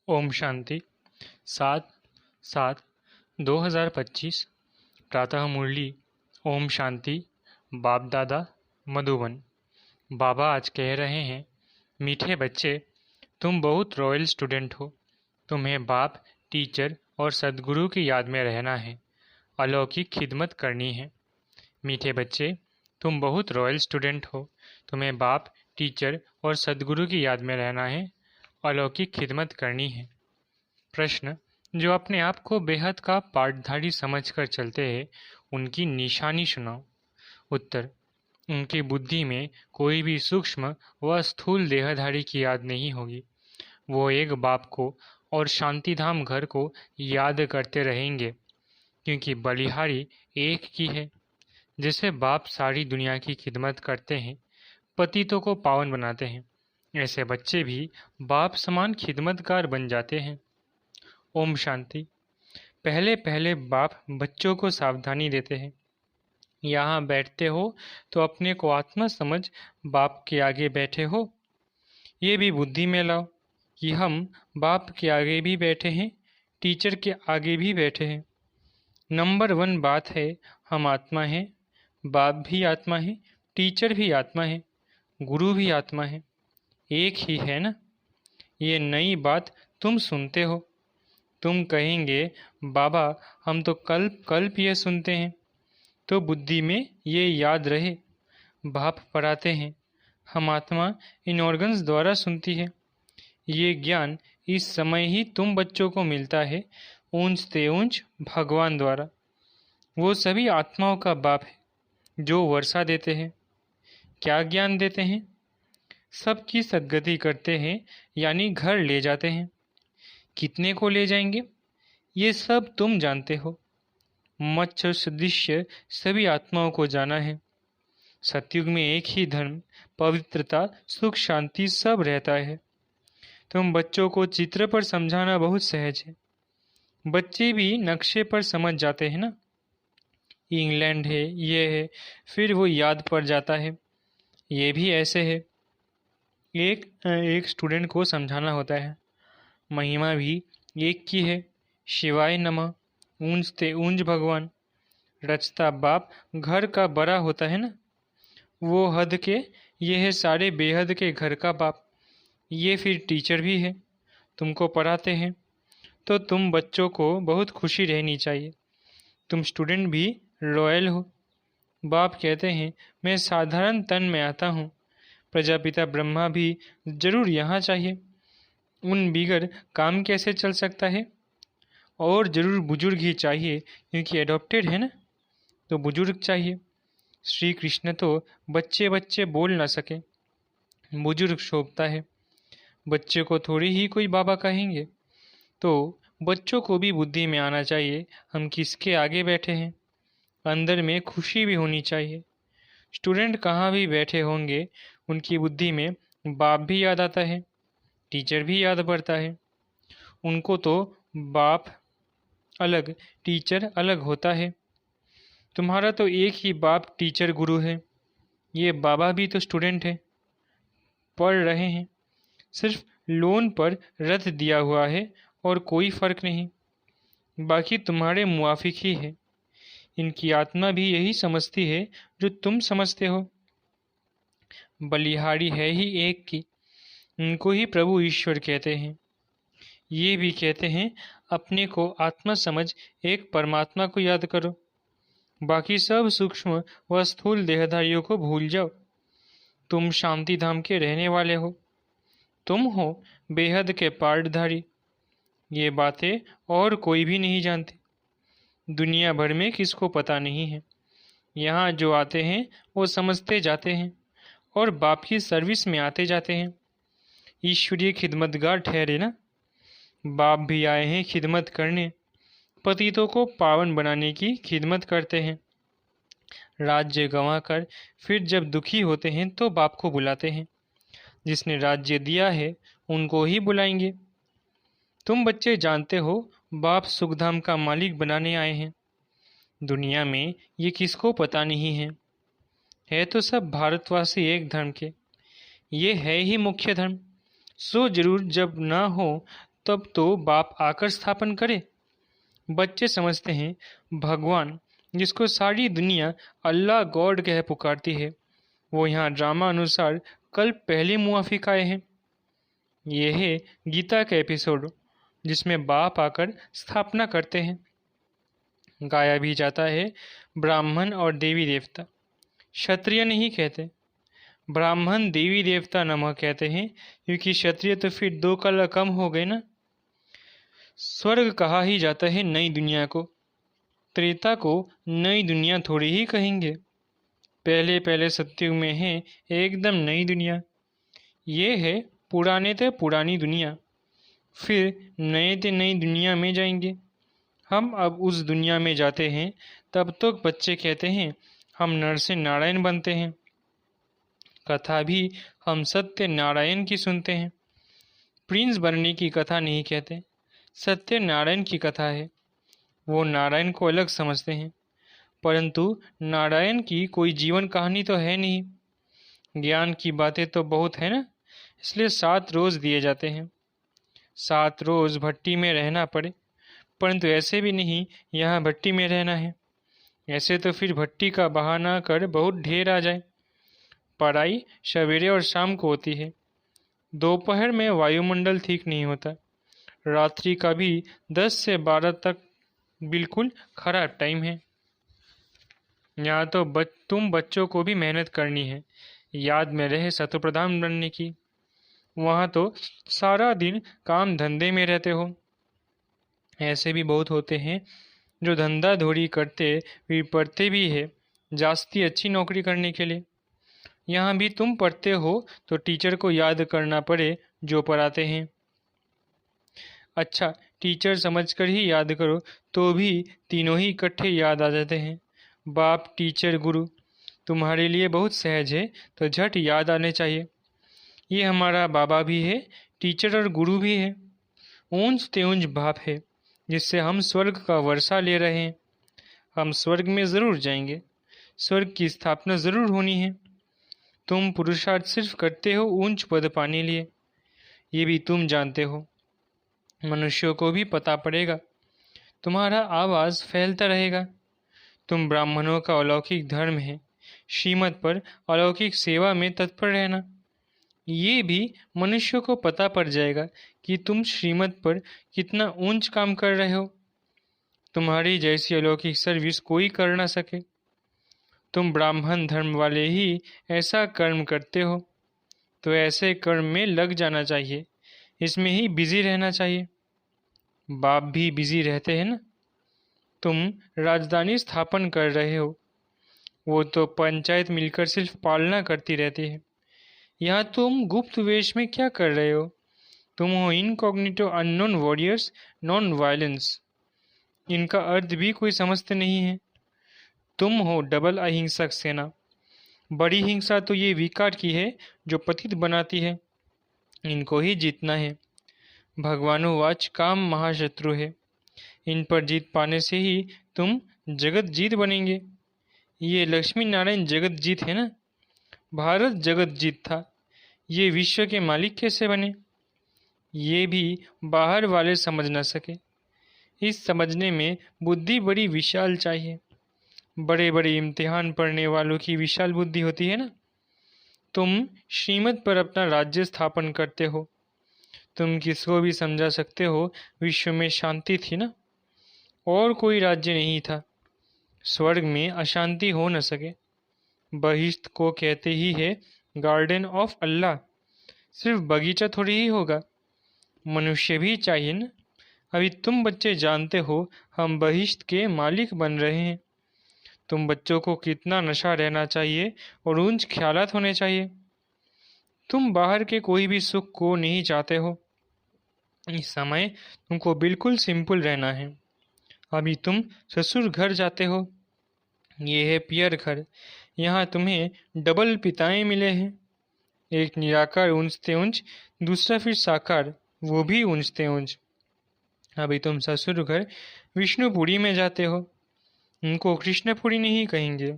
ओम शांति 7/7/2025 प्रातः मुरली। ओम शांति। बाप दादा मधुबन। बाबा आज कह रहे हैं, मीठे बच्चे, तुम बहुत रॉयल स्टूडेंट हो। तुम्हें बाप, टीचर और सद्गुरु की याद में रहना है, अलौकिक खिदमत करनी है। मीठे बच्चे, तुम बहुत रॉयल स्टूडेंट हो। तुम्हें बाप, टीचर और सद्गुरु की याद में रहना है, अलौकिक खिदमत करनी है। प्रश्न: जो अपने आप को बेहद का पाठधारी समझकर चलते हैं, उनकी निशानी सुनाओ। उत्तर: उनकी बुद्धि में कोई भी सूक्ष्म व स्थूल देहधारी की याद नहीं होगी। वो एक बाप को और शांतिधाम घर को याद करते रहेंगे, क्योंकि बलिहारी एक की है। जैसे बाप सारी दुनिया की खिदमत करते हैं, पतितों को पावन बनाते हैं, ऐसे बच्चे भी बाप समान खिदमतगार बन जाते हैं। ओम शांति। पहले पहले बाप बच्चों को सावधानी देते हैं, यहाँ बैठते हो तो अपने को आत्मा समझ बाप के आगे बैठे हो। ये भी बुद्धि में लाओ कि हम बाप के आगे भी बैठे हैं, टीचर के आगे भी बैठे हैं। नंबर 1 बात है, हम आत्मा हैं, बाप भी आत्मा है, टीचर भी आत्मा है, गुरु भी आत्मा है, एक ही है ना। ये नई बात तुम सुनते हो। तुम कहेंगे, बाबा हम तो कल्प कल्प ये सुनते हैं। तो बुद्धि में ये याद रहे, बाप पढ़ाते हैं, हम आत्मा इन ऑर्गन्स द्वारा सुनती है। ये ज्ञान इस समय ही तुम बच्चों को मिलता है, ऊंच ते ऊंच भगवान द्वारा। वो सभी आत्माओं का बाप है, जो वर्षा देते हैं। क्या ज्ञान देते हैं? सबकी सद्गति करते हैं, यानी घर ले जाते हैं। कितने को ले जाएंगे, ये सब तुम जानते हो। मच्छर सदृश्य सभी आत्माओं को जाना है। सतयुग में एक ही धर्म, पवित्रता, सुख, शांति सब रहता है। तुम बच्चों को चित्र पर समझाना बहुत सहज है। बच्चे भी नक्शे पर समझ जाते हैं ना। इंग्लैंड है, ये है, फिर वो याद पड़ जाता है। ये भी ऐसे है। एक स्टूडेंट को समझाना होता है, महिमा भी एक की है, शिवाय नमः, ऊंच ते ऊंच भगवान। रचता बाप घर का बड़ा होता है ना, वो हद के, ये है सारे बेहद के घर का बाप। ये फिर टीचर भी है, तुमको पढ़ाते हैं। तो तुम बच्चों को बहुत खुशी रहनी चाहिए। तुम स्टूडेंट भी रॉयल हो। बाप कहते हैं, मैं साधारण तन में आता हूँ। प्रजापिता ब्रह्मा भी जरूर यहाँ चाहिए। उन बिगर काम कैसे चल सकता है? और जरूर बुजुर्ग ही चाहिए, क्योंकि एडॉप्टेड है ना, तो बुजुर्ग चाहिए। श्री कृष्ण तो बच्चे बच्चे बोल ना सके, बुजुर्ग शोभता है। बच्चे को थोड़ी ही कोई बाबा कहेंगे। तो बच्चों को भी बुद्धि में आना चाहिए, हम किसके आगे बैठे हैं। अंदर में खुशी भी होनी चाहिए। स्टूडेंट कहाँ भी बैठे होंगे, उनकी बुद्धि में बाप भी याद आता है, टीचर भी याद पड़ता है। उनको तो बाप अलग, टीचर अलग होता है। तुम्हारा तो एक ही बाप, टीचर, गुरु है। ये बाबा भी तो स्टूडेंट है, पढ़ रहे हैं। सिर्फ लोन पर रद्द दिया हुआ है और कोई फर्क नहीं। बाकी तुम्हारे मुआफिक ही है। इनकी आत्मा भी यही समझती है जो तुम समझते हो। बलिहारी है ही एक की, इनको ही प्रभु ईश्वर कहते हैं। ये भी कहते हैं, अपने को आत्मा समझ एक परमात्मा को याद करो, बाकी सब सूक्ष्म व स्थूल देहधारियों को भूल जाओ। तुम शांति धाम के रहने वाले हो, तुम हो बेहद के पाठधारी। ये बातें और कोई भी नहीं जानते। दुनिया भर में किसको पता नहीं है। यहाँ जो आते हैं वो समझते जाते हैं और बाप की सर्विस में आते जाते हैं। ईश्वरीय खिदमतगार ठहरे ना। बाप भी आए हैं खिदमत करने, पतितों को पावन बनाने की खिदमत करते हैं। राज्य गंवाकर फिर जब दुखी होते हैं तो बाप को बुलाते हैं। जिसने राज्य दिया है उनको ही बुलाएंगे। तुम बच्चे जानते हो, बाप सुखधाम का मालिक बनाने आए हैं। दुनिया में ये किसको पता नहीं है तो सब भारतवासी एक धर्म के। ये है ही मुख्य धर्म। सो जरूर जब ना हो तब तो बाप आकर स्थापन करे। बच्चे समझते हैं भगवान, जिसको सारी दुनिया अल्लाह गॉड कह पुकारती है, वो यहाँ ड्रामा अनुसार कल पहले मुआफिक आए हैं। ये है गीता का एपिसोड जिसमें बाप आकर स्थापना करते हैं। गाया भी जाता है ब्राह्मण और देवी देवता, क्षत्रिय नहीं कहते। ब्राह्मण देवी देवता नमः कहते हैं क्योंकि क्षत्रिय तो फिर दो कला कम हो गए ना। स्वर्ग कहा ही जाता है नई दुनिया को, त्रेता को नई दुनिया थोड़ी ही कहेंगे। पहले पहले सत्युग में है एकदम नई दुनिया। ये है पुराने ते पुरानी दुनिया, फिर नए ते नई दुनिया में जाएंगे। हम अब उस दुनिया में जाते हैं तब तो बच्चे कहते हैं हम नर से नारायण बनते हैं। कथा भी हम सत्य नारायण की सुनते हैं। प्रिंस बनने की कथा नहीं कहते, सत्य नारायण की कथा है। वो नारायण को अलग समझते हैं, परंतु नारायण की कोई जीवन कहानी तो है नहीं। ज्ञान की बातें तो बहुत है ना, इसलिए 7 रोज दिए जाते हैं। 7 रोज भट्टी में रहना पड़े, परंतु ऐसे भी नहीं यहाँ भट्टी में रहना है। ऐसे तो फिर भट्टी का बहाना कर बहुत ढेर आ जाए। पढ़ाई सवेरे और शाम को होती है। दोपहर में वायुमंडल ठीक नहीं होता। रात्रि का भी 10 से 12 तक बिल्कुल खराब टाइम है। यहाँ तो तुम बच्चों को भी मेहनत करनी है, याद में रहे शतप्रधान बनने की। वहाँ तो सारा दिन काम धंधे में रहते हो। ऐसे भी बहुत होते हैं जो धंधा धोड़ी करते भी पढ़ते भी है जास्ती अच्छी नौकरी करने के लिए। यहाँ भी तुम पढ़ते हो तो टीचर को याद करना पड़े जो पढ़ाते हैं। अच्छा, टीचर समझकर ही याद करो तो भी तीनों ही इकट्ठे याद आ जाते हैं। बाप टीचर गुरु तुम्हारे लिए बहुत सहज है तो झट याद आने चाहिए। ये हमारा बाबा भी है, टीचर और गुरु भी है। ऊंच तेऊंच बाप है जिससे हम स्वर्ग का वर्षा ले रहे हैं। हम स्वर्ग में ज़रूर जाएंगे, स्वर्ग की स्थापना ज़रूर होनी है। तुम पुरुषार्थ सिर्फ करते हो ऊंच पद पाने लिए, ये भी तुम जानते हो। मनुष्यों को भी पता पड़ेगा, तुम्हारा आवाज़ फैलता रहेगा। तुम ब्राह्मणों का अलौकिक धर्म है श्रीमत पर अलौकिक सेवा में तत्पर रहना। ये भी मनुष्यों को पता पड़ जाएगा कि तुम श्रीमत पर कितना ऊंच काम कर रहे हो। तुम्हारी जैसी अलौकिक सर्विस कोई कर ना सके। तुम ब्राह्मण धर्म वाले ही ऐसा कर्म करते हो, तो ऐसे कर्म में लग जाना चाहिए, इसमें ही बिजी रहना चाहिए। बाप भी बिजी रहते हैं ना। तुम राजधानी स्थापन कर रहे हो, वो तो पंचायत मिलकर सिर्फ पालना करती रहती है। यहाँ तुम गुप्त वेश में क्या कर रहे हो? तुम हो incognito unknown warriors non violence. इनका अर्थ भी कोई समझते नहीं है। तुम हो डबल अहिंसक सेना। बड़ी हिंसा तो ये विकार की है जो पतित बनाती है, इनको ही जीतना है। भगवानुवाच काम महाशत्रु है, इन पर जीत पाने से ही तुम जगत जीत बनेंगे। ये लक्ष्मी नारायण जगत जीत है ना। भारत जगत जीत था, ये विश्व के मालिक कैसे बने? ये भी बाहर वाले समझ न सके। इस समझने में बुद्धि बड़ी विशाल चाहिए। बड़े बड़े इम्तिहान पढ़ने वालों की विशाल बुद्धि होती है ना। तुम श्रीमत पर अपना राज्य स्थापन करते हो। तुम किसको भी समझा सकते हो विश्व में शांति थी ना, और कोई राज्य नहीं था। स्वर्ग में अशांति हो न सके। बहिश्त को कहते ही है गार्डन ऑफ अल्लाह। सिर्फ बगीचा थोड़ी ही होगा, मनुष्य भी चाहिए ना। अभी तुम बच्चे जानते हो हम बहिश्त के मालिक बन रहे हैं। तुम बच्चों को कितना नशा रहना चाहिए और ऊंच ख्यालात होने चाहिए। तुम बाहर के कोई भी सुख को नहीं चाहते हो। इस समय तुमको बिल्कुल सिंपल रहना है। अभी तुम ससुर घर जाते हो, ये है पियर घर। यहाँ तुम्हें डबल पिताएं मिले हैं, एक निराकार ऊंचते ऊंच, दूसरा फिर साकार, वो भी ऊंचते ऊंच। अभी तुम ससुर घर विष्णुपुरी में जाते हो, उनको कृष्णपुरी नहीं कहेंगे।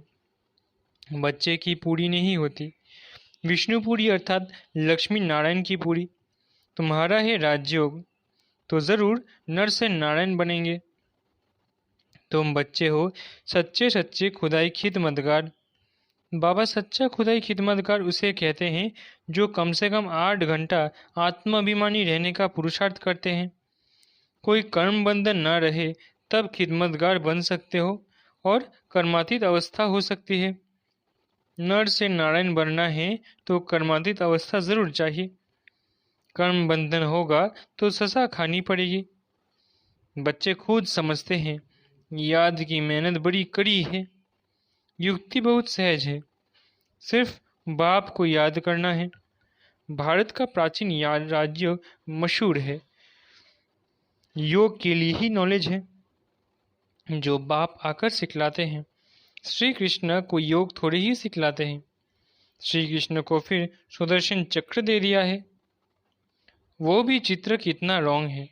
बच्चे की पूरी नहीं होती, विष्णुपुरी अर्थात लक्ष्मी नारायण की पूरी। तुम्हारा है राजयोग, तो ज़रूर नर से नारायण बनेंगे। तुम बच्चे हो सच्चे सच्चे खुदाई खिदमतगार। बाबा सच्चा खुदाई खिदमतगार उसे कहते हैं जो कम से कम 8 घंटा आत्माभिमानी रहने का पुरुषार्थ करते हैं। कोई कर्म बंधन न रहे तब खिदमतगार बन सकते हो और कर्मातीत अवस्था हो सकती है। नर से नारायण बनना है तो कर्मातीत अवस्था जरूर चाहिए। कर्म बंधन होगा तो सजा खानी पड़ेगी। बच्चे खुद समझते हैं याद की मेहनत बड़ी कड़ी है। युक्ति बहुत सहज है, सिर्फ बाप को याद करना है। भारत का प्राचीन राज्य मशहूर है, योग के लिए ही नॉलेज है जो बाप आकर सिखलाते हैं। श्री कृष्ण को योग थोड़े ही सिखलाते हैं, श्री कृष्ण को फिर सुदर्शन चक्र दे दिया है। वो भी चित्र कितना रॉन्ग है।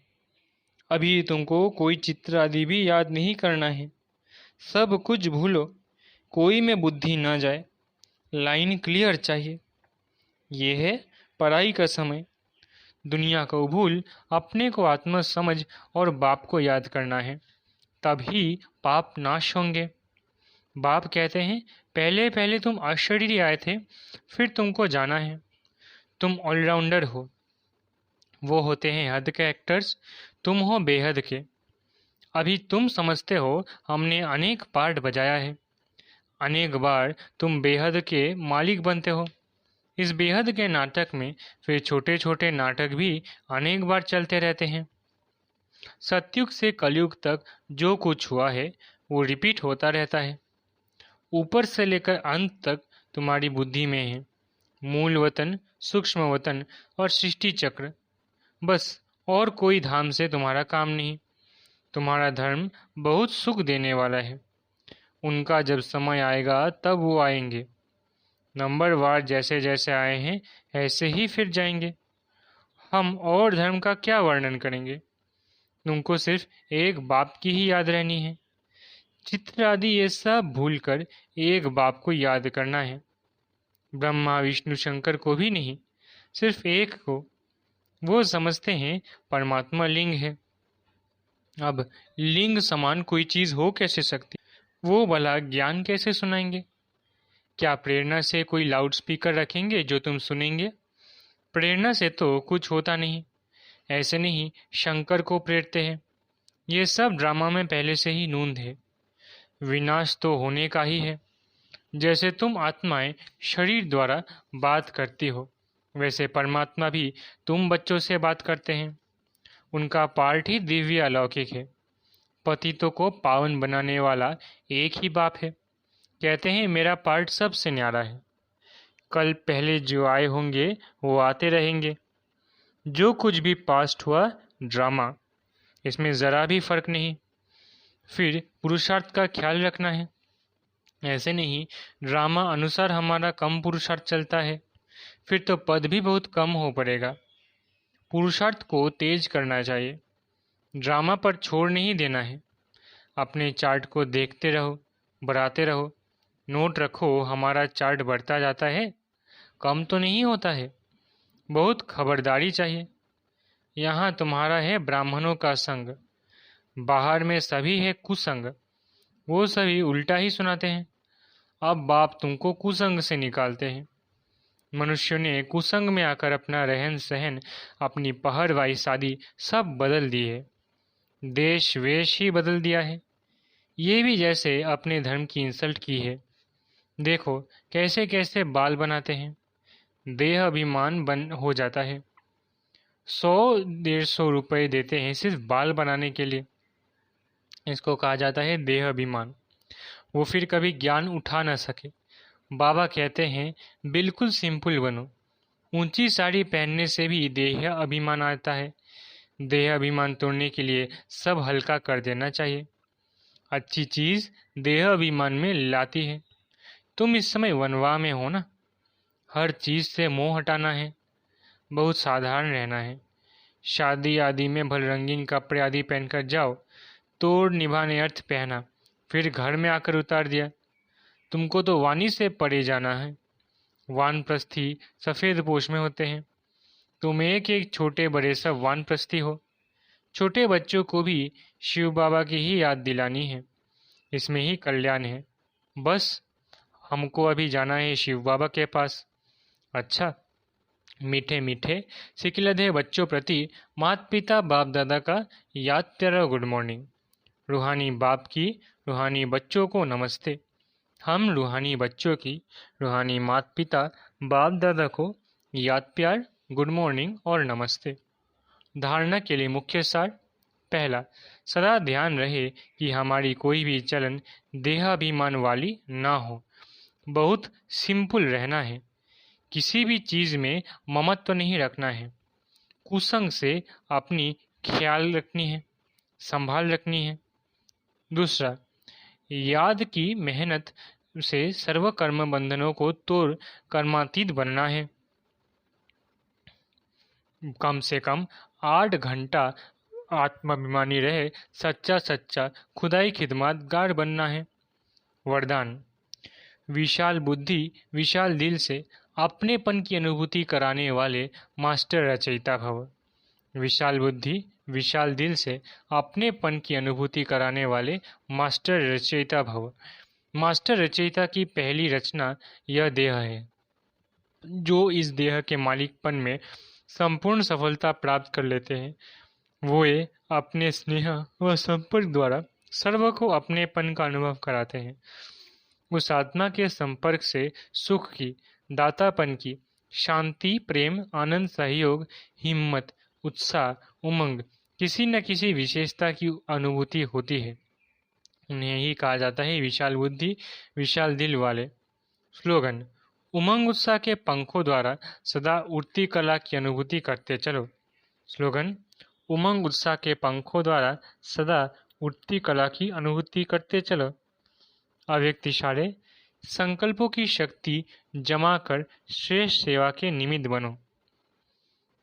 अभी तुमको कोई चित्र आदि भी याद नहीं करना है, सब कुछ भूलो, कोई में बुद्धि न जाए, लाइन क्लियर चाहिए। ये है पढ़ाई का समय। दुनिया को भूल अपने को आत्मा समझ और बाप को याद करना है, तभी पाप नाश होंगे। बाप कहते हैं पहले पहले तुम अशरीरी आए थे, फिर तुमको जाना है। तुम ऑलराउंडर हो। वो होते हैं हद के एक्टर्स, तुम हो बेहद के। अभी तुम समझते हो हमने अनेक पार्ट बजाया है, अनेक बार तुम बेहद के मालिक बनते हो। इस बेहद के नाटक में फिर छोटे छोटे नाटक भी अनेक बार चलते रहते हैं। सतयुग से कलयुग तक जो कुछ हुआ है वो रिपीट होता रहता है। ऊपर से लेकर अंत तक तुम्हारी बुद्धि में है मूल वतन, सूक्ष्म वतन और सृष्टि चक्र। बस और कोई धाम से तुम्हारा काम नहीं। तुम्हारा धर्म बहुत सुख देने वाला है। उनका जब समय आएगा तब वो आएंगे। नंबर वार जैसे जैसे आए हैं ऐसे ही फिर जाएंगे। हम और धर्म का क्या वर्णन करेंगे। तुमको सिर्फ एक बाप की ही याद रहनी है। चित्र आदि ये सब भूलकर एक बाप को याद करना है। ब्रह्मा विष्णु शंकर को भी नहीं, सिर्फ एक को। वो समझते हैं परमात्मा लिंग है। अब लिंग समान कोई चीज हो कैसे सकती। वो भला ज्ञान कैसे सुनाएंगे। क्या प्रेरणा से कोई लाउड स्पीकर रखेंगे जो तुम सुनेंगे। प्रेरणा से तो कुछ होता नहीं। ऐसे नहीं शंकर को प्रेरते हैं। ये सब ड्रामा में पहले से ही नूंद है। विनाश तो होने का ही है। जैसे तुम आत्माएं शरीर द्वारा बात करती हो, वैसे परमात्मा भी तुम बच्चों से बात करते हैं। उनका पार्ट ही दिव्य अलौकिक है। पतितों को पावन बनाने वाला एक ही बाप है। कहते हैं मेरा पार्ट सबसे न्यारा है। कल पहले जो आए होंगे वो आते रहेंगे। जो कुछ भी पास्ट हुआ ड्रामा, इसमें ज़रा भी फर्क नहीं। फिर पुरुषार्थ का ख्याल रखना है। ऐसे नहीं ड्रामा अनुसार हमारा कम पुरुषार्थ चलता है, फिर तो पद भी बहुत कम हो पड़ेगा। पुरुषार्थ को तेज करना चाहिए, ड्रामा पर छोड़ नहीं देना है। अपने चार्ट को देखते रहो, बढ़ाते रहो। नोट रखो हमारा चार्ट बढ़ता जाता है, कम तो नहीं होता है। बहुत खबरदारी चाहिए। यहाँ तुम्हारा है ब्राह्मणों का संग, बाहर में सभी है कुसंग। वो सभी उल्टा ही सुनाते हैं। अब बाप तुमको कुसंग से निकालते हैं। मनुष्य ने कुसंग में आकर अपना रहन सहन, अपनी पहरवाई शादी सब बदल दी है। देश वेश ही बदल दिया है। ये भी जैसे अपने धर्म की इंसल्ट की है। देखो कैसे कैसे बाल बनाते हैं। देह अभिमान बन हो जाता है। 100-150 रुपए देते हैं सिर्फ बाल बनाने के लिए। इसको कहा जाता है देह अभिमान। वो फिर कभी ज्ञान उठा ना सके। बाबा कहते हैं बिल्कुल सिंपल बनो। ऊंची साड़ी पहनने से भी देह अभिमान आता है। देह अभिमान तोड़ने के लिए सब हल्का कर देना चाहिए। अच्छी चीज देह अभिमान में लाती है। तुम इस समय वनवा में हो ना। हर चीज से मोह हटाना है, बहुत साधारण रहना है। शादी आदि में भल रंगीन कपड़े आदि पहनकर जाओ, तोड़ निभाने अर्थ पहना, फिर घर में आकर उतार दिया। तुमको तो वाणी से परे जाना है। वानप्रस्थी सफेद पोश में होते हैं। तुम एक एक छोटे बड़े सब वानप्रस्थी हो। छोटे बच्चों को भी शिव बाबा की ही याद दिलानी है, इसमें ही कल्याण है। बस हमको अभी जाना है शिव बाबा के पास। अच्छा, मीठे मीठे सिकिलधे बच्चों प्रति माता पिता बाप दादा का याद प्यारा गुड मॉर्निंग। रूहानी बाप की रूहानी बच्चों को नमस्ते। हम रूहानी बच्चों की रूहानी माता पिता बाप दादा को याद प्यार गुड मॉर्निंग और नमस्ते। धारणा के लिए मुख्य सार। पहला, सदा ध्यान रहे कि हमारी कोई भी चलन देहाभिमान वाली ना हो। बहुत सिंपल रहना है। किसी भी चीज में ममत्व नहीं रखना है। कुसंग से अपनी ख्याल रखनी है, संभाल रखनी है। दूसरा, याद की मेहनत से सर्व कर्म बंधनों को तोड़ कर्मातीत बनना है। कम से कम 8 घंटा आत्माभिमानी रहे सच्चा सच्चा खुदाई खिदमत गार बनना है। वरदान, विशाल बुद्धि विशाल दिल से अपनेपन की अनुभूति कराने वाले मास्टर रचयिता भव। विशाल बुद्धि विशाल दिल से अपनेपन की अनुभूति कराने वाले मास्टर रचयिता भव। मास्टर रचयिता की पहली रचना यह देह है, जो इस देह के मालिकपन में संपूर्ण सफलता प्राप्त कर लेते हैं। वो ये अपने स्नेह व संपर्क द्वारा सर्व को अपनेपन का अनुभव कराते हैं। उस आत्मा के संपर्क से सुख की, दातापन की, शांति, प्रेम, आनंद, सहयोग, हिम्मत, उत्साह, उमंग, किसी न किसी विशेषता की अनुभूति होती है। उन्हें ही कहा जाता है विशाल बुद्धि विशाल दिल वाले। स्लोगन, उमंग उत्साह के पंखों द्वारा सदा उड़ती कला की अनुभूति करते चलो। स्लोगन, उमंग उत्साह के पंखों द्वारा सदा उड़ती कला की अनुभूति करते चलो। अव्यक्त इशारे, संकल्पों की शक्ति जमा कर श्रेष्ठ सेवा के निमित्त बनो।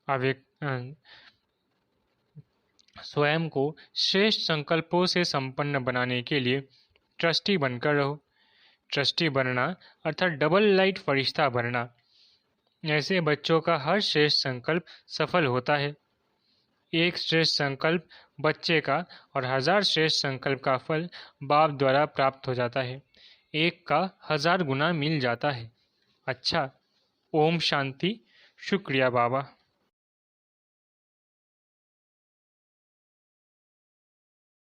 अव्यक्त स्वयं को श्रेष्ठ संकल्पों से संपन्न बनाने के लिए ट्रस्टी बनकर रहो। ट्रस्टी बनना अर्थात डबल लाइट फरिश्ता बनना। ऐसे बच्चों का हर श्रेष्ठ संकल्प सफल होता है। एक श्रेष्ठ संकल्प बच्चे का और 1000 श्रेष्ठ संकल्प का फल बाप द्वारा प्राप्त हो जाता है। एक का 1000 गुना मिल जाता है। अच्छा, ओम शांति। शुक्रिया बाबा।